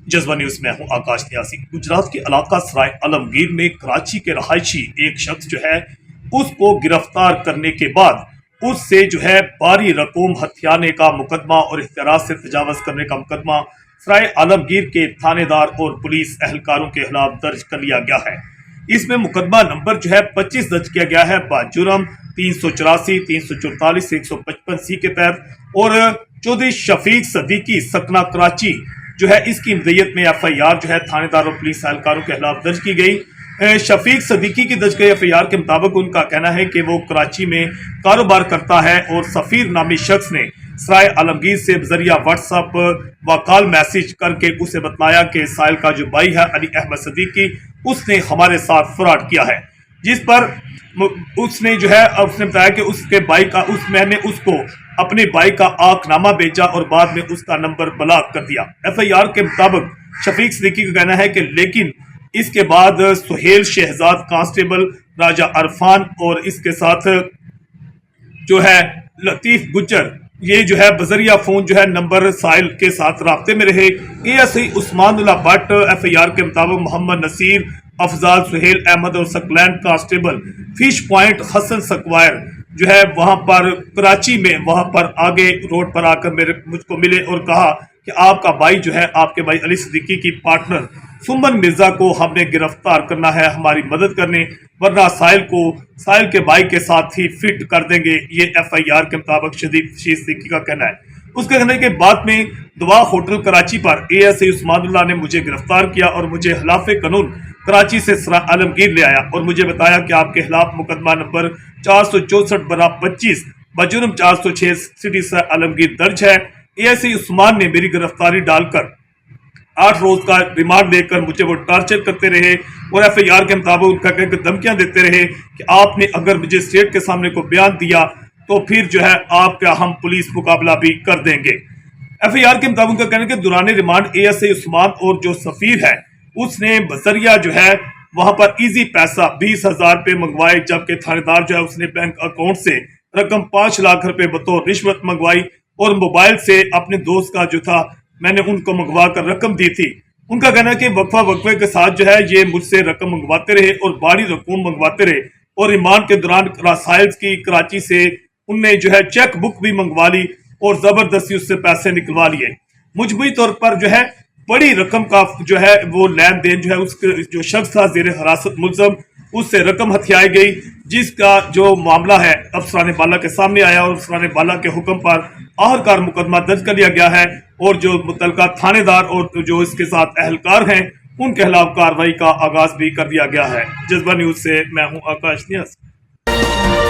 जज्बा न्यूज में हूं आकाश न्यासी। गुजरात के इलाका सराय आलमगीर में कराची के रहायशी एक शख्स जो है उसको गिरफ्तार करने के बाद उससे जो है भारी रकूम हथियाने का मुकदमा और इख्तियारात से तजावज करने का मुकदमा सराय आलमगीर के थानेदार और पुलिस एहलकारों के खिलाफ दर्ज कर लिया गया है। इसमें मुकदमा नंबर जो है 25 दर्ज किया गया है बाजुर्म 384, 344, 155 सी के तहत और चौधरी शफीक सदीकी सकना कराची जो है इसकी मदयत में FIR जो है थानेदार और पुलिस एहलकारों के खिलाफ दर्ज की गई। शफीक सदीकी की दर्ज गई FIR के मुताबिक उनका कहना है कि वो कराची में कारोबार करता है और सफीर नामी शख्स ने सराय आलमगीर से बजरिया व्हाट्सएप व कॉल मैसेज करके उसे बतलाया कि साहिल का जो भाई है अली अहमद सदीकी उसने हमारे साथ फ्रॉड किया है, जिस पर उसने जो है उसने बताया कि उसके भाई का मैंने उसको अपने भाई का आंकनामा भेजा और बाद में उसका नंबर ब्लॉक कर दिया। FIR के मुताबिक शफीक सदीकी का कहना है कि लेकिन इसके बाद सुहेल शहजाद कांस्टेबल राजा अरफान और इसके साथ जो है लतीफ गुज्जर ये जो है बजरिया फोन जो है नंबर साहिल के साथ राब्ते में रहे। ASI उस्मानुल्लाह भट्ट FIR के मुताबिक मोहम्मद नसीर, अफजाल, सुहेल अहमद और सकलैंड कांस्टेबल फिश पॉइंट हसन सकवायर जो है वहां पर कराची में वहां पर आगे रोड पर आकर मुझको मिले और कहा कि आपका भाई जो है आपके भाई अली सदीकी की पार्टनर सुमन मिर्जा को हमने गिरफ्तार करना है, हमारी मदद करने, वरना साहिल के भाई के साथ ही फिट कर देंगे। ये FIR के मुताबिक शफीक सदीकी का कहना है। उसके कहने के बाद में दुआ होटल कराची पर ASI उस्मानुल्लाह ने मुझे गिरफ्तार किया और मुझे खिलाफ कानून कराची से सराय आलमगीर ले आया और मुझे बताया कि आपके खिलाफ मुकदमा नंबर 464/25 बजुर्म 406 सिटी सराय आलमगीर दर्ज है। ASI उस्मान ने मेरी गिरफ्तारी डालकर 8 रोज का रिमांड देकर मुझे वो टार्चर करते रहे और FIR के मुताबिक उनका कहकर धमकियां देते रहे कि आपने अगर मजिस्ट्रेट स्टेट के सामने को बयान दिया तो फिर जो है आपका हम पुलिस मुकाबला भी कर देंगे। FIR के मुताबिक उनका कहना है कि दौरान रिमांड ASI उस्मान और जो सफीर है उसने बसरिया जो है वहां पर इजी पैसा 20,000 रुपये मंगवाए, जबकि थानेदार जो है उसने बैंक अकाउंट से रकम 5 लाख रुपए बतौर रिश्वत मंगवाई और मोबाइल से अपने दोस्त का जो था मैंने उनको मंगवा कर रकम दी थी। उनका कहना है कि वक्फे के साथ जो है ये मुझसे रकम मंगवाते रहे और बड़ी रकम मंगवाते रहे और रिमांड के दौरान साहिल की कराची से उनने जो है चेक बुक भी मंगवा ली और जबरदस्ती उससे पैसे निकलवा लिए। मुजमई तौर पर जो है बड़ी रकम का जो है वो लेन देन जो है उसके जो शख्स था जेर हिरासत मुलजम उससे रकम हथियाई गई, जिसका जो मामला है अफसरान बाला के सामने आया और अफसरान बाला के हुक्म पर आखिरकार मुकदमा दर्ज कर लिया गया है और जो मुतलका थानेदार और जो इसके साथ एहलकार हैं उनके खिलाफ कार्रवाई का आगाज भी कर दिया गया है। जज्बा न्यूज से मैं हूं आकाश न्यासी।